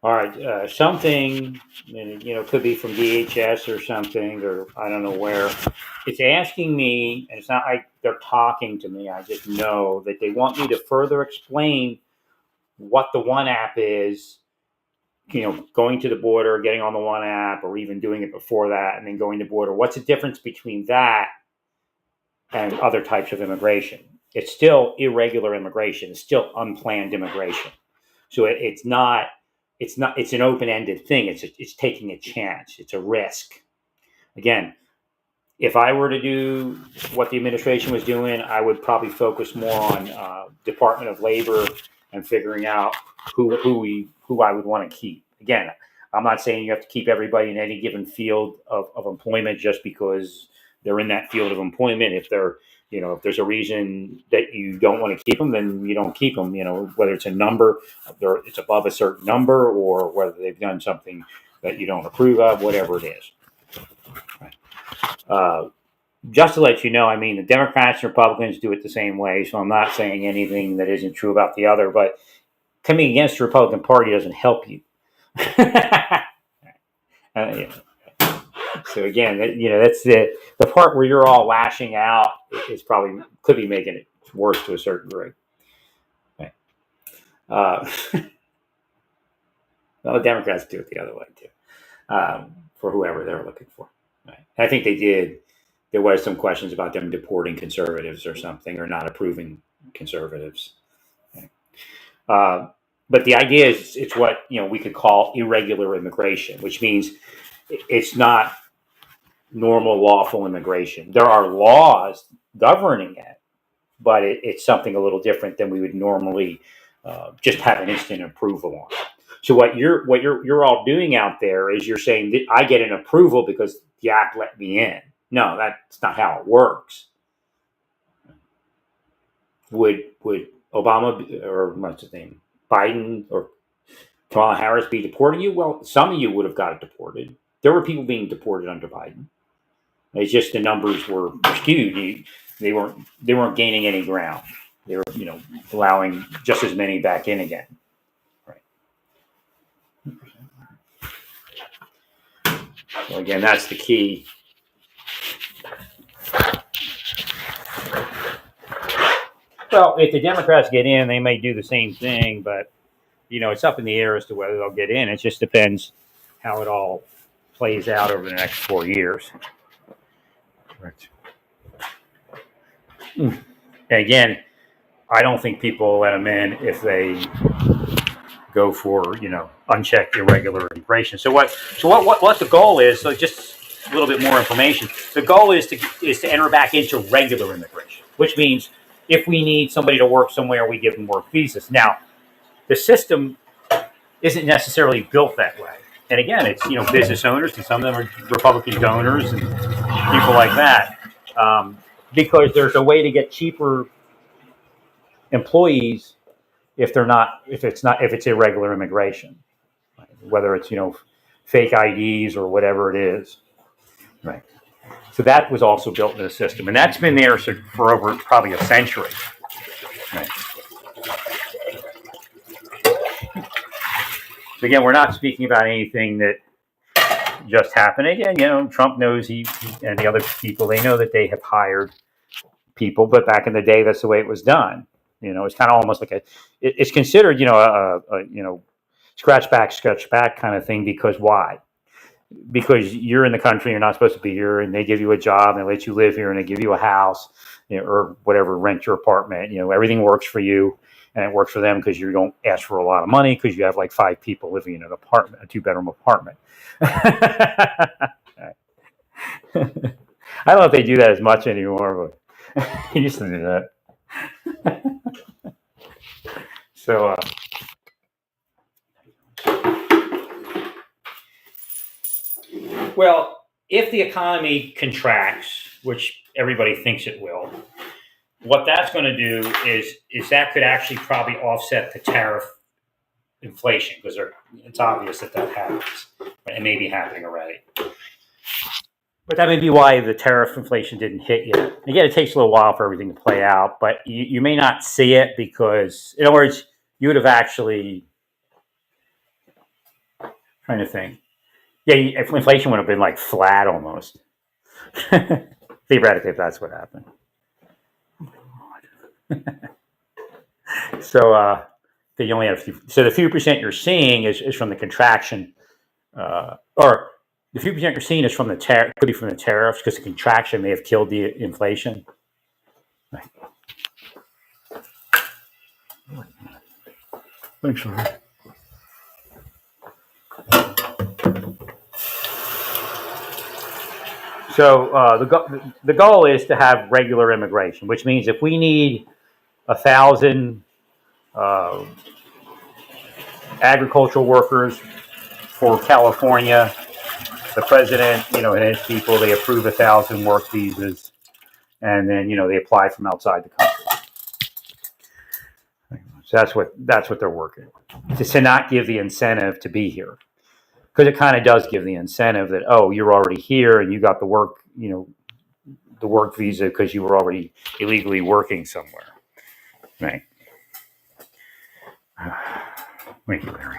All right, something, and, could be from DHS or something, or I don't know where. It's asking me, and it's not like they're talking to me. I just know that they want me to further explain what the One app is. Going to the border, getting on the One app, or even doing it before that, and then going to border. What's the difference between that and other types of immigration? It's still irregular immigration. It's still unplanned immigration. So it's not. It's not. It's an open-ended thing. It's taking a chance. It's a risk. Again, if I were to do what the administration was doing, I would probably focus more on Department of Labor and figuring out who I would want to keep. Again, I'm not saying you have to keep everybody in any given field of employment just because they're in that field of employment. If there's a reason that you don't want to keep them, then you don't keep them. Whether it's a number, it's above a certain number, or whether they've done something that you don't approve of, whatever it is. Right. Just to let you know, I mean, the Democrats and Republicans do it the same way, so I'm not saying anything that isn't true about the other, but coming against the Republican Party doesn't help you. Yeah. So again, that's the part where you're all lashing out is probably could be making it worse to a certain degree. Okay. Well, the Democrats do it the other way too, for whoever they're looking for. Right. I think they did. There was some questions about them deporting conservatives or something, or not approving conservatives. Okay. But the idea is it's what we could call irregular immigration, which means it's not normal lawful immigration. There are laws governing it, but it's something a little different than we would normally just have an instant approval on. So what you're all doing out there is you're saying that I get an approval because the act let me in. No, that's not how it works. Would Obama or what's his name, Biden or Kamala Harris be deporting you? Well, some of you would have got deported. There were people being deported under Biden. It's just the numbers were skewed. They weren't gaining any ground. They were allowing just as many back in again. Right. So again, that's the key. Well, if the Democrats get in, they may do the same thing, but it's up in the air as to whether they'll get in. It just depends how it all plays out over the next 4 years. Correct. And again, I don't think people will let them in if they go for unchecked irregular immigration. So what the goal is? So just a little bit more information. The goal is to enter back into regular immigration, which means if we need somebody to work somewhere, we give them work visas. Now, the system isn't necessarily built that way. And again, it's business owners, and some of them are Republican donors and people like that, because there's a way to get cheaper employees if it's irregular immigration, whether it's fake IDs or whatever it is, right? So that was also built into the system, and that's been there for over probably a century. Right. So again, we're not speaking about anything that just happened. Again, Trump knows he and the other people, they know that they have hired people, but back in the day, that's the way it was done. It's kind of almost like it's considered, a scratch back kind of thing. Because why? Because you're in the country, you're not supposed to be here, and they give you a job, and they let you live here, and they give you a house, or whatever, rent your apartment. Everything works for you, and it works for them because you don't ask for a lot of money because you have like 5 people living in an apartment, a 2-bedroom apartment. I don't know if they do that as much anymore, but you used to do that. So, well, if the economy contracts, which everybody thinks it will, what that's going to do is that could actually probably offset the tariff inflation, because it's obvious that happens. It may be happening already. But that may be why the tariff inflation didn't hit yet. Again, it takes a little while for everything to play out, but you may not see it because, in other words, you would have actually Trying to think. Yeah, if inflation would have been like flat almost. Theoretically, if that's what happened. So, you only have so the few percent you're seeing is from the contraction, or the few percent you're seeing is from the could be from the tariffs because the contraction may have killed the inflation. Right. Thanks, sir. So the goal is to have regular immigration, which means if we need 1,000 uh, agricultural workers for California, the president, and his people, they approve 1,000 work visas, and then they apply from outside the country. So that's what they're working to not give the incentive to be here, because it kind of does give the incentive that you're already here and you got the work the work visa because you were already illegally working somewhere, right? Thank you, Larry.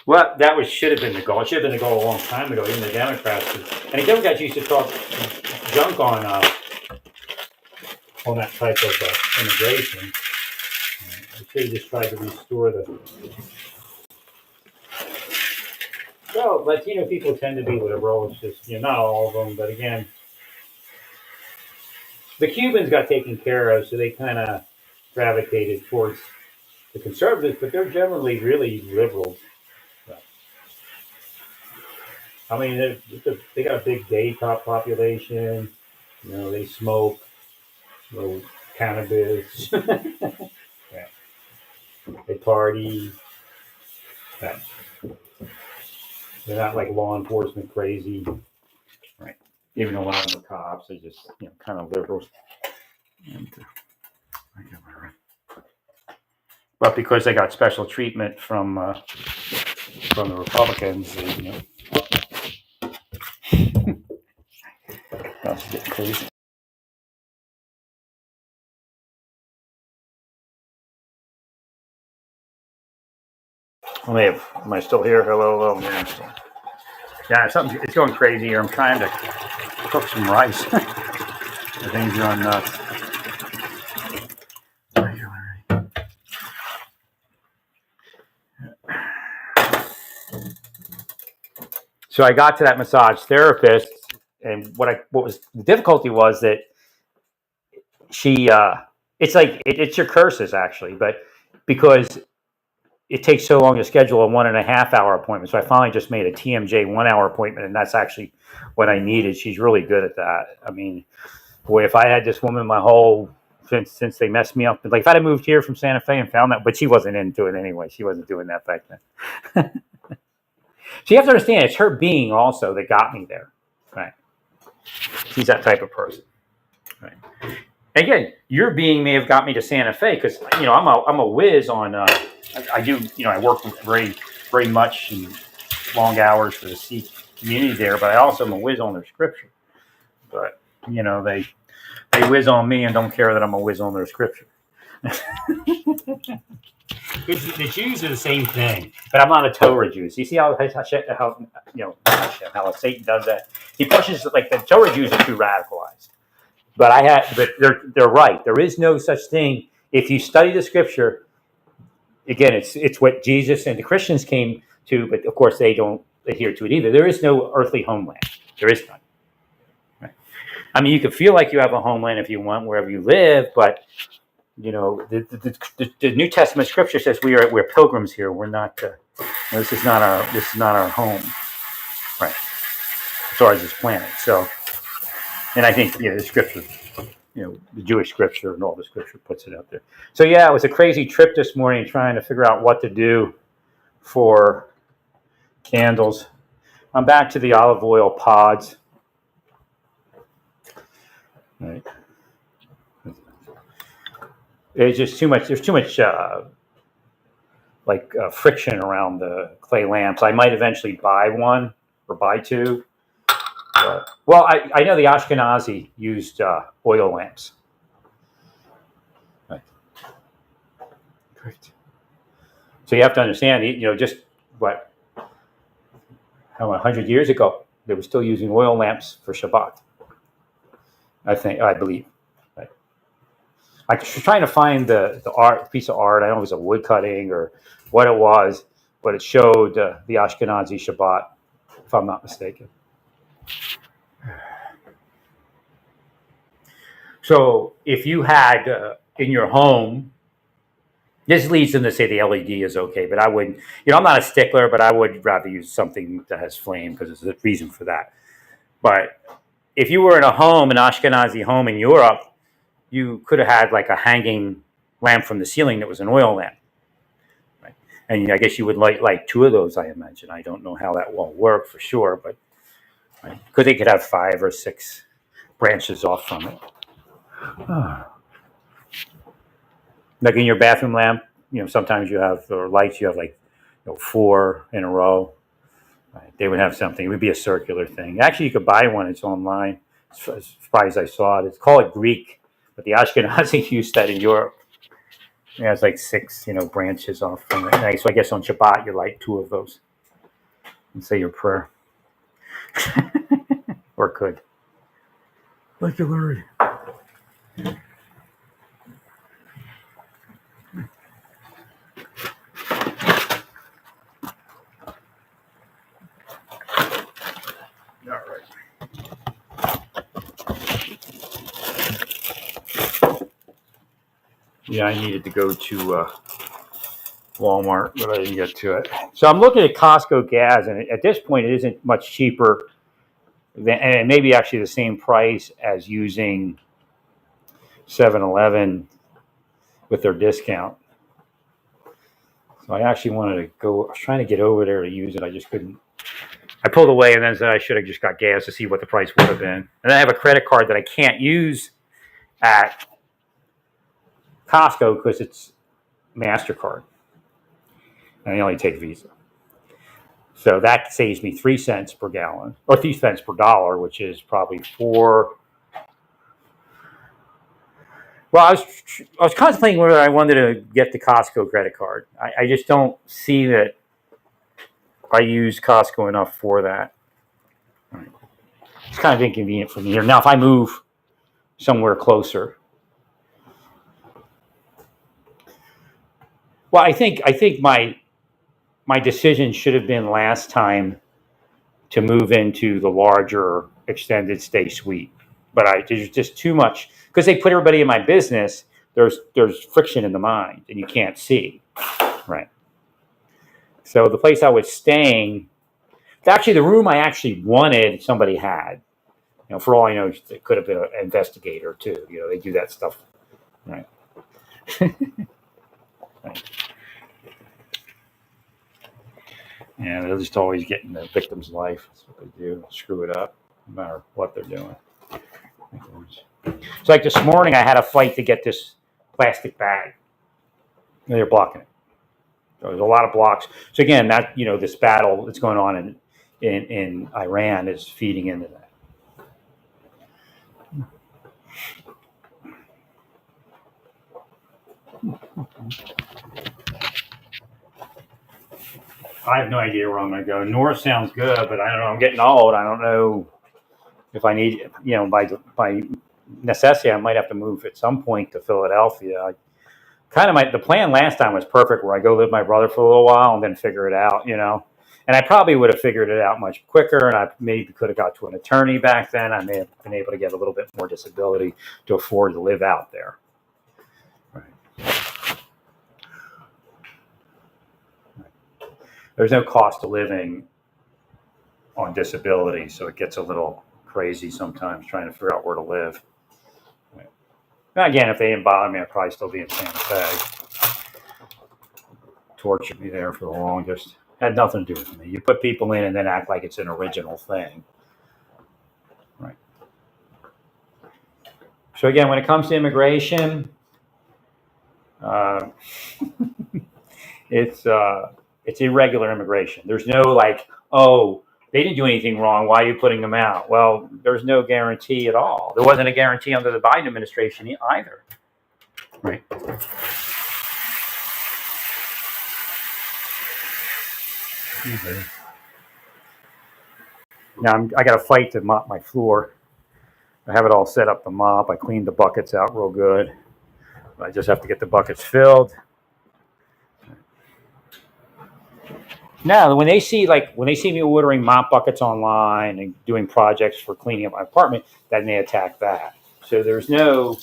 Well, that should have been the goal. It should have been the goal a long time ago. Even the Democrats, and the Democrats used to talk junk on that type of immigration. They should have just tried to restore the. Well, Latino people tend to be liberal. It's just not all of them, but again, the Cubans got taken care of, so they kind of gravitated towards the conservatives, but they're generally really liberal. I mean, they got a big gay population. They smoke, cannabis. Yeah. They party. Yeah. They're not like law enforcement crazy, right? Even though a lot of them are cops, they just kind of liberals. And, but because they got special treatment from the Republicans, that's getting crazy. Am I still here? Hello. Yeah, it's going crazy here. I'm trying to cook some rice. The thing's going nuts. So I got to that massage therapist, and what was the difficulty was that she it's like it's your curses actually, but because it takes so long to schedule a 1.5 hour appointment, so I finally just made a TMJ 1 hour appointment, and that's actually what I needed. She's really good at that. I mean, boy, if I had this woman my whole since they messed me up, like if I'd have moved here from Santa Fe and found that, but she wasn't into it anyway. She wasn't doing that back then. So you have to understand, it's her being also that got me there, right? She's that type of person, right? Again, your being may have got me to Santa Fe because I'm a whiz on. I do I work very very much in long hours for the Sikh community there, but I also am a whiz on their scripture. But they whiz on me and don't care that I'm a whiz on their scripture. The Jews are the same thing, but I'm not a Torah Jew. So you see how Satan does that? He pushes like the Torah Jews are too radicalized. But they're right. There is no such thing. If you study the scripture, again, it's what Jesus and the Christians came to, but of course they don't adhere to it either. There is no earthly homeland. There is none. Right? I mean, you can feel like you have a homeland if you want wherever you live, but the New Testament scripture says we're pilgrims here. We're not. This is not our home, right? As far as this planet. So, and I think the scripture, the Jewish scripture and all the scripture puts it out there. So yeah, it was a crazy trip this morning trying to figure out what to do for candles. I'm back to the olive oil pods. Right. It's just too much. There's too much friction around the clay lamps. I might eventually buy one or buy two. Well, I know the Ashkenazi used oil lamps. Right. Great. So you have to understand, just what, how 100 years ago, they were still using oil lamps for Shabbat. I believe. Right. I was trying to find the piece of art. I don't know if it was a wood cutting or what it was, but it showed the Ashkenazi Shabbat, if I'm not mistaken. So if you had in your home, this leads them to say the LED is okay, but I wouldn't. I'm not a stickler, but I would rather use something that has flame because there's a reason for that. But if you were in a home, an Ashkenazi home in Europe, you could have had like a hanging lamp from the ceiling that was an oil lamp. Right? And I guess you would light two of those, I imagine. I don't know how that will work for sure, but because they could have 5 or 6 branches off from it. Like in your bathroom lamp, sometimes you have, or lights, you have like 4 in a row. Right? They would have something. It would be a circular thing. Actually, you could buy one. It's online. As far as I saw it, it's called Greek, but the Ashkenazi used that in Europe. It has like 6, branches off from it. And so I guess on Shabbat you light 2 of those and say your prayer, or could. Like you learned. All right. Yeah, I needed to go to Walmart, but I didn't get to it. So I'm looking at Costco gas, and at this point, it isn't much cheaper, and it may be actually the same price as using 7-Eleven with their discount. So I actually wanted to go. I was trying to get over there to use it. I just couldn't. I pulled away and then said I should have just got gas to see what the price would have been. And then I have a credit card that I can't use at Costco because it's MasterCard. And they only take Visa. So that saves me 3 cents per gallon, or 3 cents per dollar, which is probably 4. Well, I was contemplating whether I wanted to get the Costco credit card. I just don't see that I use Costco enough for that. Right. It's kind of inconvenient for me here. Now, if I move somewhere closer, well, I think my decision should have been last time to move into the larger extended stay suite, but there's just too much because they put everybody in my business. There's friction in the mind, and you can't see, right? So the place I was staying, actually the room I actually wanted, somebody had. For all I know, it could have been an investigator too. They do that stuff, right? Right. And they'll just always get in the victim's life. That's what they do. Screw it up, no matter what they're doing. It's like this morning, I had a fight to get this plastic bag. And they're blocking it. So there's a lot of blocks. So again, that this battle that's going on in Iran is feeding into that. I have no idea where I'm going to go. North sounds good, but I don't know. I'm getting old. I don't know if I need, by necessity, I might have to move at some point to Philadelphia. The plan last time was perfect, where I go live with my brother for a little while and then figure it out, And I probably would have figured it out much quicker, and I maybe could have got to an attorney back then. I may have been able to get a little bit more disability to afford to live out there. There's no cost of living on disability, so it gets a little crazy sometimes trying to figure out where to live. Now, again, if they didn't bother me, I'd probably still be in Santa Fe. Tortured me there for the longest. Had nothing to do with me. You put people in and then act like it's an original thing. Right. So again, when it comes to immigration, it's irregular immigration. There's no they didn't do anything wrong. Why are you putting them out? Well, there's no guarantee at all. There wasn't a guarantee under the Biden administration either. Right. Now I got to fight to mop my floor. I have it all set up to mop. I cleaned the buckets out real good. I just have to get the buckets filled. Now, when they see me ordering mop buckets online and doing projects for cleaning up my apartment, then they attack that. So there's no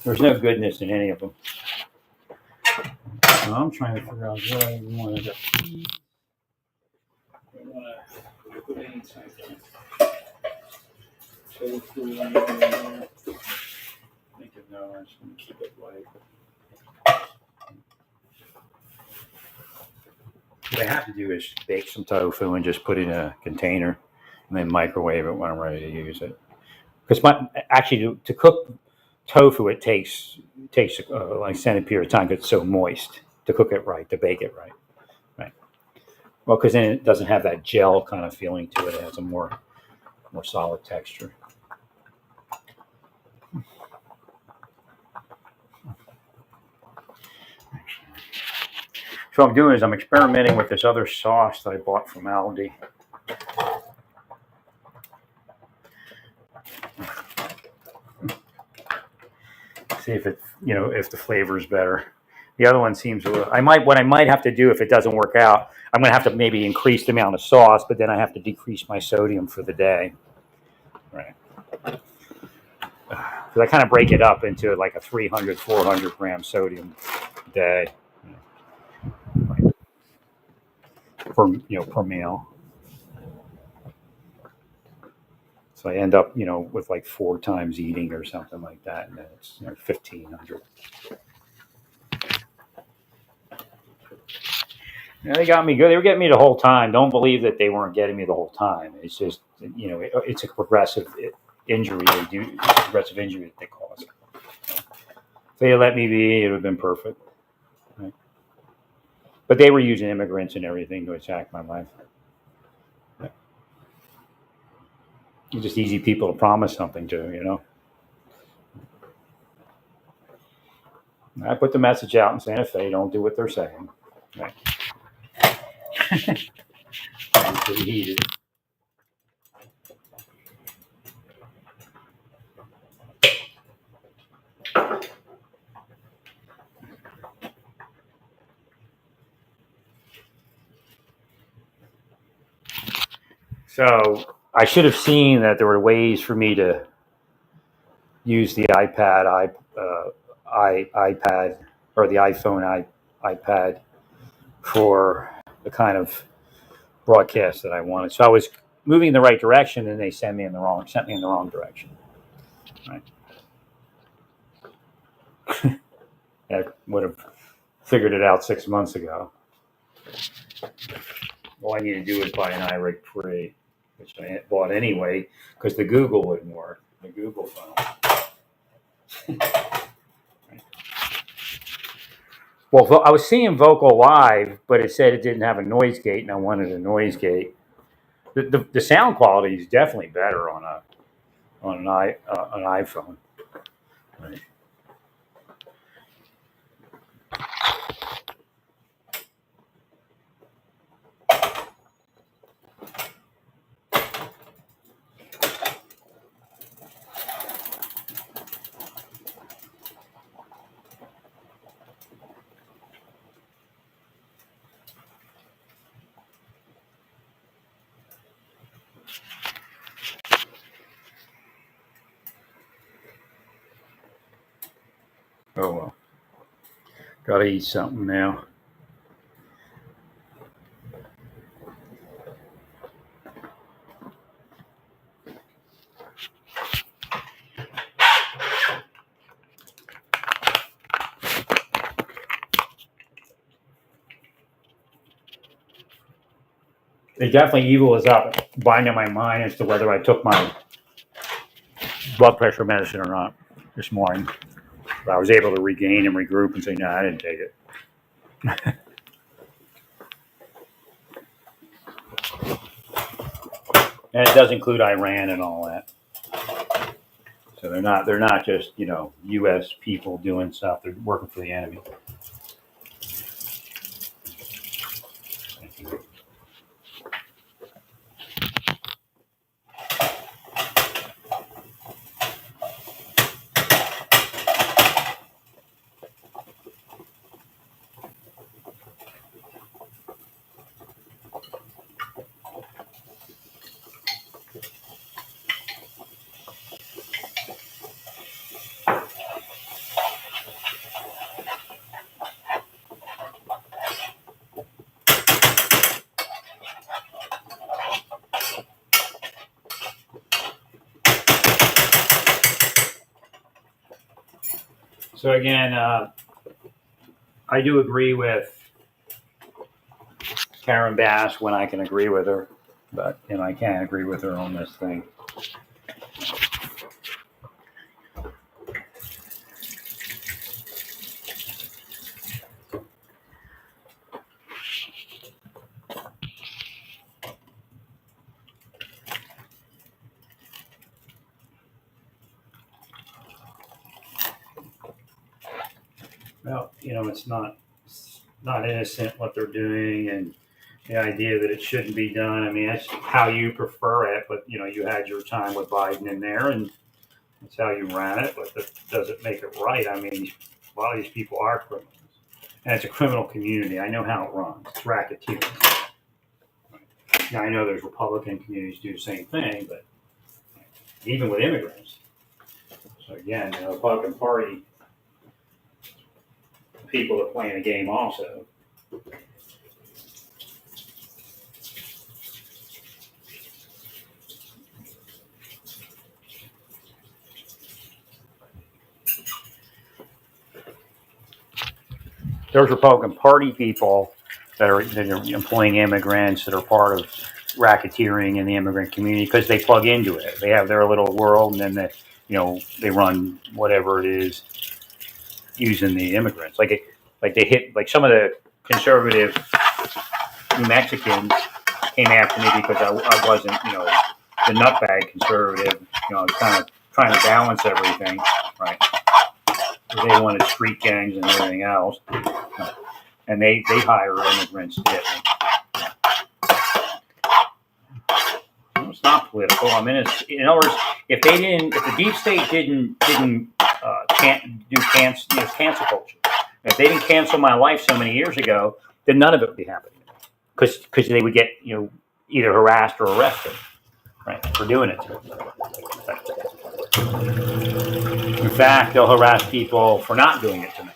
goodness in any of them. So I'm trying to figure out what I want to do. I want to put inside there. Tofu. I think no, I'm just going to keep it light. What I have to do is bake some tofu and just put it in a container and then microwave it when I'm ready to use it. Because actually to cook tofu, it takes like a extended period of time because it's so moist to cook it right, to bake it right. Right. Well, because then it doesn't have that gel kind of feeling to it. It has a more solid texture. So what I'm doing is I'm experimenting with this other sauce that I bought from Aldi. See if it, if the flavor is better. The other one seems a little. What I might have to do if it doesn't work out, I'm going to have to maybe increase the amount of sauce, but then I have to decrease my sodium for the day. Right. Because I kind of break it up into like a 300, 400 gram sodium day. Per meal. So I end up, with like 4 times eating or something like that, and then it's 1,500. Yeah, they got me good. They were getting me the whole time. Don't believe that they weren't getting me the whole time. It's just, it's a progressive injury. Progressive injury that they cause. If they had let me be, it would have been perfect. Right? But they were using immigrants and everything to attack my life. Right? It's just easy people to promise something to. I put the message out in Santa Fe, don't do what they're saying. Right. Pretty heated. So I should have seen that there were ways for me to use the iPad or the iPhone iPad for the kind of broadcast that I wanted. So I was moving in the right direction, and they sent me in the wrong direction. Right. I would have figured it out 6 months ago. All I need to do is buy an iRig 3, which I bought anyway because the Google wouldn't work. The Google phone. Well, I was seeing Vocal Live, but it said it didn't have a noise gate, and I wanted a noise gate. The sound quality is definitely better on an iPhone. Right. Oh well, gotta eat something now. It definitely evil is up, binding my mind as to whether I took my blood pressure medicine or not this morning. But I was able to regain and regroup and say, no, I didn't take it. And it does include Iran and all that. So they're not just, U.S. people doing stuff. They're working for the enemy. Thank you. So again, I do agree with Karen Bass when I can agree with her, but I can't agree with her on this thing. Well, it's not innocent what they're doing, and the idea that it shouldn't be done. I mean, that's how you prefer it, but you had your time with Biden in there, and that's how you ran it. But that doesn't make it right. I mean, a lot of these people are criminals, and it's a criminal community. I know how it runs. It's racketeering. Now I know there's Republican communities do the same thing, but even with immigrants. So again, the Republican Party people are playing a game also. There's Republican Party people that are employing immigrants that are part of racketeering in the immigrant community because they plug into it. They have their little world, and then they run whatever it is using the immigrants. Like they hit like some of the conservative New Mexicans came after me because I wasn't the nutbag conservative. I was kind of trying to balance everything, right? They wanted street gangs and everything else, and they hire immigrants to get them. It's not political. I mean, in other words, if the deep state didn't cancel culture, if they didn't cancel my life so many years ago, then none of it would be happening because they would get either harassed or arrested, right, for doing it to them. In fact, they'll harass people for not doing it to me.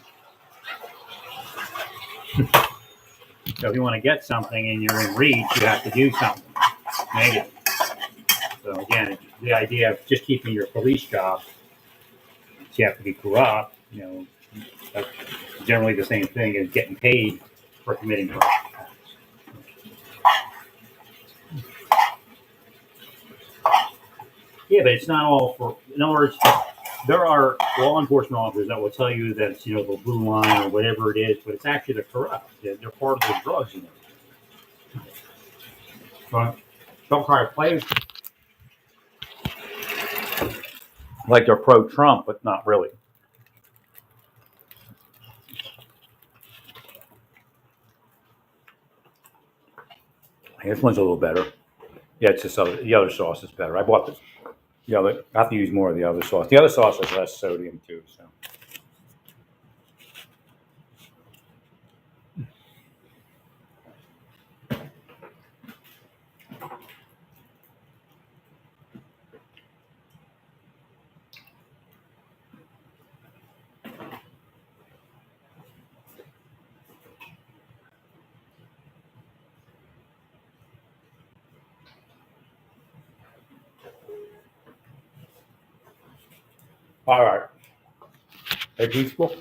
So if you want to get something and you're in reach, you have to do something negative. So again, the idea of just keeping your police job, you have to be corrupt. That's generally the same thing as getting paid for committing crime. Yeah, but it's not all for. In other words, there are law enforcement officers that will tell you that it's the blue line or whatever it is, but it's actually the corrupt. They're part of the drugs. But don't try to play like they're pro-Trump, but not really. This one's a little better. Yeah, it's just the other sauce is better. I bought this. I have to use more of the other sauce. The other sauce has less sodium too. So. All right. Are you peaceful?